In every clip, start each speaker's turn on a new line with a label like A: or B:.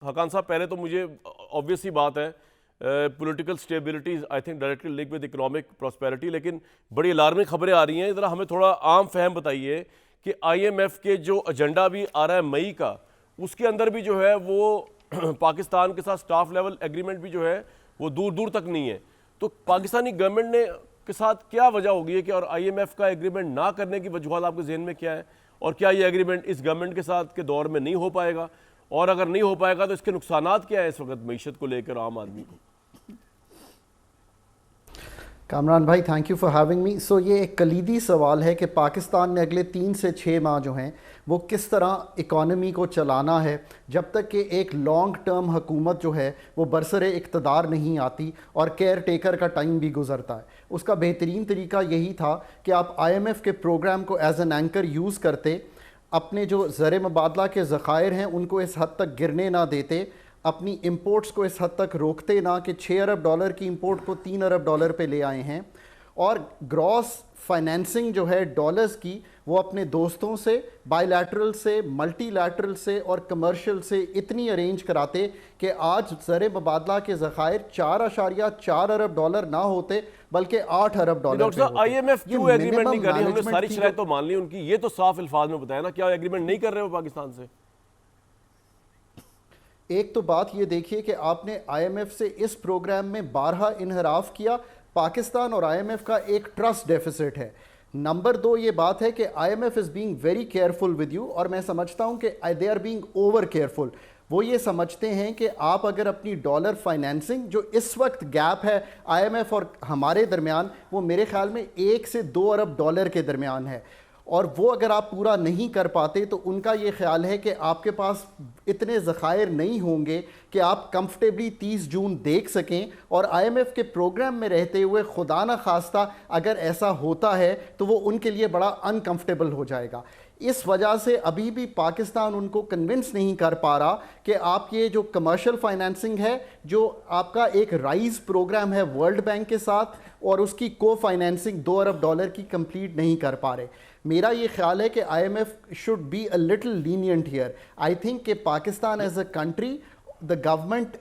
A: حقان صاحب پہلے تو مجھے obvious سی بات ہے political stability I think directly link with economic prosperity, لیکن بڑی الارمنگ خبریں آ رہی ہیں، ذرا ہمیں تھوڑا عام فہم بتائیے کہ آئی ایم ایف کے جو ایجنڈا بھی آ رہا ہے مئی کا، اس کے اندر بھی جو ہے وہ پاکستان کے ساتھ سٹاف لیول ایگریمنٹ بھی جو ہے وہ دور دور تک نہیں ہے، تو پاکستانی گورنمنٹ نے کے ساتھ کیا وجہ ہوگی ہے کہ اور آئی ایم ایف کا ایگریمنٹ نہ کرنے کی وجوہات آپ کے ذہن میں کیا ہے، اور کیا یہ ایگریمنٹ اس گورنمنٹ کے ساتھ کے دور میں نہیں ہو پائے گا، اور اگر نہیں ہو پائے گا تو اس کے نقصانات کیا ہیں اس وقت معیشت کو لے کر عام آدمی کو؟
B: کامران بھائی thank you for having me. So یہ ایک کلیدی سوال ہے کہ پاکستان نے اگلے 3 سے 6 ماہ جو ہیں وہ کس طرح اکانومی کو چلانا ہے جب تک کہ ایک لانگ ٹرم حکومت جو ہے وہ برسر اقتدار نہیں آتی اور کیئر ٹیکر کا ٹائم بھی گزرتا ہے. اس کا بہترین طریقہ یہی تھا کہ آپ آئی ایم ایف کے پروگرام کو ایز این اینکر یوز کرتے، اپنے جو زر مبادلہ کے ذخائر ہیں ان کو اس حد تک گرنے نہ دیتے، اپنی امپورٹس کو اس حد تک روکتے نہ کہ 6 ارب ڈالر کی امپورٹ کو 3 ارب ڈالر پہ لے آئے ہیں، اور گراس فائنینسنگ جو ہے ڈالرز کی وہ اپنے دوستوں سے بائی لیٹرل سے، ملٹی لیٹرل سے اور کمرشل سے اتنی ارینج کراتے کہ آج زر مبادلہ کے ذخائر 4.4 ارب ڈالر نہ ہوتے بلکہ 8 ارب ڈالر
A: ڈاکٹر صاحب آئی ایم ایف کیوں ایگریمنٹ نہیں کر رہی؟ ہم نے ساری شرائط تو مان لی ان کی، یہ تو صاف الفاظ میں بتایا نا، کیا ایگریمنٹ نہیں کر رہے وہ پاکستان سے؟
B: ایک تو بات یہ دیکھیے کہ آپ نے آئی ایم ایف سے اس پروگرام میں بارہا انحراف کیا. پاکستان اور آئی ایم ایف کا ایک ٹرسٹ ڈیفیسٹ ہے. نمبر 2 یہ بات ہے کہ I M F is being very careful with you, اور میں سمجھتا ہوں کہ they are being over careful. وہ یہ سمجھتے ہیں کہ آپ اگر اپنی ڈالر فائنینسنگ جو اس وقت گیپ ہے آئی ایم ایف اور ہمارے درمیان، وہ میرے خیال میں 1 سے 2 ارب ڈالر کے درمیان ہے، اور وہ اگر آپ پورا نہیں کر پاتے تو ان کا یہ خیال ہے کہ آپ کے پاس اتنے ذخائر نہیں ہوں گے کہ آپ کمفرٹیبلی 30 جون دیکھ سکیں، اور آئی ایم ایف کے پروگرام میں رہتے ہوئے خدا نہ خواستہ اگر ایسا ہوتا ہے تو وہ ان کے لیے بڑا انکمفرٹیبل ہو جائے گا. اس وجہ سے ابھی بھی پاکستان ان کو کنونس نہیں کر پا رہا کہ آپ یہ جو کمرشل فائنینسنگ ہے، جو آپ کا ایک رائز پروگرام ہے ورلڈ بینک کے ساتھ، اور اس کی کو فائنینسنگ 2 ارب ڈالر کی کمپلیٹ نہیں کر پا رہے. میرا یہ خیال ہے کہ I M F should be a little lenient here. I think کہ Pakistan as a country, the government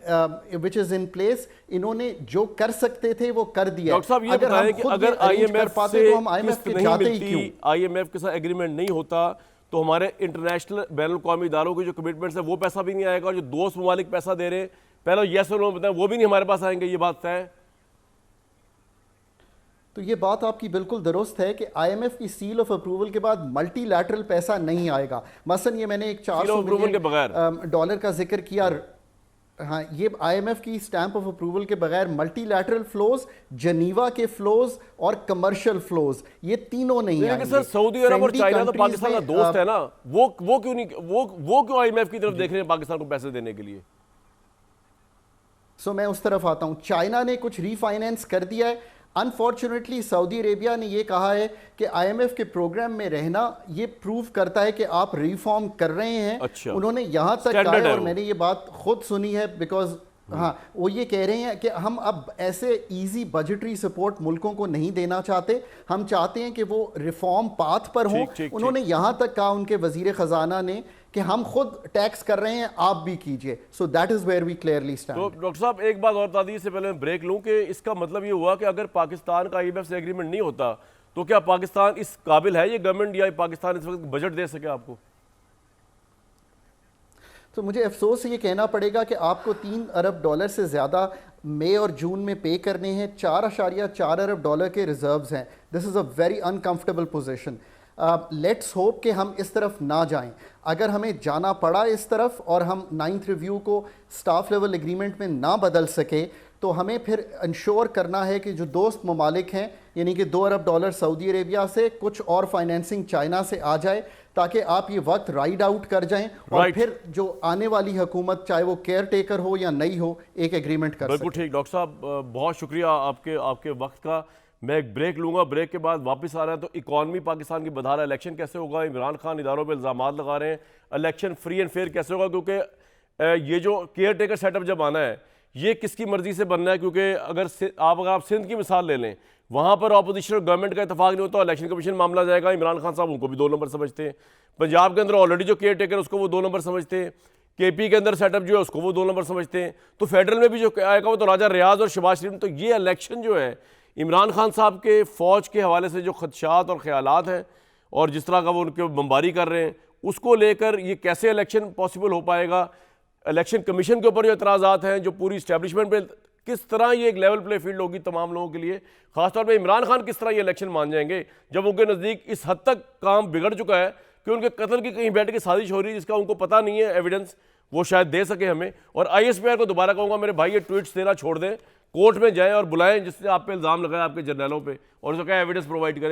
B: which is in place، انہوں نے جو کر سکتے تھے وہ کر دیا.
A: ڈاکٹر صاحب یہ بتائیں کہ اگر آئی ایم ایف سے قسط نہیں ملتی، آئی ایم ایف کے ساتھ ایگریمنٹ نہیں ہوتا تو ہمارے انٹرنیشنل بین الاقوامی اداروں کی جو کمٹمنٹس ہیں وہ پیسہ بھی نہیں آئے گا، اور جو دوست ممالک پیسہ دے رہے ہیں پہلے یس اور نو بتائیں وہ بھی نہیں ہمارے پاس آئیں گے، یہ بات طے ہے؟
B: تو یہ بات آپ کی بالکل درست ہے کہ آئی ایم ایف کی سیل آف اپروول کے بعد ملٹی لیٹرل پیسہ نہیں آئے گا. مثلا یہ میں نے ایک 400 ملین ڈالر کا ذکر کیا، ہاں یہ آئی ایم ایف کی سٹیمپ آف اپروول کے بغیر ملٹی لیٹرل فلوز، جنیوا کے فلوز اور کمرشل فلوز، یہ تینوں نہیں آئیں گے.
A: لیکن سر سعودی عرب اور چائنا تو پاکستان کا دوست ہے نا، وہ کیوں نہیں، وہ کیوں آئی ایم ایف کی طرف دیکھ رہے ہیں پاکستان کو پیسے دینے کے لیے؟
B: سو میں اس طرف آتا ہوں. چائنا نے کچھ ری فائنینس کر دیا ہے. انفارچونیٹلی سعودی عربیہ نے یہ کہا ہے کہ آئی ایم ایف کے پروگرام میں رہنا یہ پروف کرتا ہے کہ آپ ریفارم کر رہے ہیں. انہوں نے یہاں تک کہا ہے، اور میں نے یہ بات خود سنی ہے بیکاز ہاں وہ یہ کہہ رہے ہیں کہ ہم اب ایسے ایزی بجٹری سپورٹ ملکوں کو نہیں دینا چاہتے، ہم چاہتے ہیں کہ وہ ریفارم پاتھ پر ہوں. انہوں نے یہاں تک کہا ان کے وزیر خزانہ نے کہ ہم خود ٹیکس کر رہے ہیں، آپ بھی کیجئے. So that is where we clearly stand.
A: تو ڈاکٹر صاحب ایک بات اور بتا دیجیے سے پہلے میں بریک لوں کہ اس کا مطلب یہ ہوا کہ اگر پاکستان کا آئی ایم ایف سے ایگریمنٹ نہیں ہوتا تو کیا پاکستان اس قابل ہے یہ گورنمنٹ، یا پاکستان اس وقت بجٹ دے سکے آپ کو؟
B: تو مجھے افسوس یہ کہنا پڑے گا کہ آپ کو 3 ارب ڈالر سے زیادہ مئی اور جون میں پے کرنے ہیں. 4.4 ارب ڈالر کے ریزروز ہیں. This is a very uncomfortable position. Let's hope کہ ہم اس طرف نہ جائیں. اگر ہمیں جانا پڑا اس طرف اور ہم 9th ریویو کو سٹاف لیول ایگریمنٹ میں نہ بدل سکے تو ہمیں پھر انشور کرنا ہے کہ جو دوست ممالک ہیں، یعنی کہ 2 ارب ڈالر سعودی عربیہ سے، کچھ اور فائنینسنگ چائنا سے آ جائے تاکہ آپ یہ وقت رائڈ آؤٹ کر جائیں، اور پھر جو آنے والی حکومت چاہے وہ کیئر ٹیکر ہو یا نہیں ہو ایک ایگریمنٹ کر سکے.
A: بالکل ٹھیک. ڈاکٹر صاحب بہت شکریہ آپ کے وقت کا. میں ایک بریک لوں گا، بریک کے بعد واپس آ رہا ہے. تو اکانومی پاکستان کی بتا رہا ہے الیکشن کیسے ہوگا، عمران خان اداروں پہ الزامات لگا رہے ہیں، الیکشن فری اینڈ فیئر کیسے ہوگا، کیونکہ یہ جو کیئر ٹیکر سیٹ اپ جب آنا ہے یہ کس کی مرضی سے بننا ہے، کیونکہ اگر آپ سندھ کی مثال لے لیں، وہاں پر اپوزیشن اور گورنمنٹ کا اتفاق نہیں ہوتا، الیکشن کمیشن معاملہ جائے گا. عمران خان صاحب ان کو بھی 2 نمبر سمجھتے ہیں. پنجاب کے اندر آلریڈی جو کیئر ٹیکر اس کو وہ 2 نمبر سمجھتے ہیں. کے پی کے اندر سیٹ اپ جو ہے اس کو وہ 2 نمبر سمجھتے ہیں. تو فیڈرل میں بھی جو آئے گا وہ تو راجہ ریاض اور شہباز شریف. تو یہ الیکشن جو ہے عمران خان صاحب کے فوج کے حوالے سے جو خدشات اور خیالات ہیں اور جس طرح کا وہ ان کے بمباری کر رہے ہیں, اس کو لے کر یہ کیسے الیکشن پاسبل ہو پائے گا. الیکشن کمیشن کے اوپر جو اعتراضات ہیں, جو پوری اسٹیبلشمنٹ پہ, کس طرح یہ ایک لیول پلے فیلڈ ہوگی تمام لوگوں کے لیے, خاص طور پہ عمران خان کس طرح یہ الیکشن مان جائیں گے جب ان کے نزدیک اس حد تک کام بگڑ چکا ہے کہ ان کے قتل کی کہیں بیٹھ کے سازش ہو رہی ہے جس کا ان کو پتہ نہیں ہے, ایویڈنس وہ شاید دے سکے ہمیں. اور آئی ایس پی آر کو دوبارہ کہوں گا میرے بھائی یہ ٹویٹس دینا چھوڑ دیں, کورٹ میں جائیں اور بلائیں جس سے آپ پہ الزام لگائے آپ کے جرنیلوں پہ, اور اس کو کہیں ایویڈنس پرووائڈ کریں.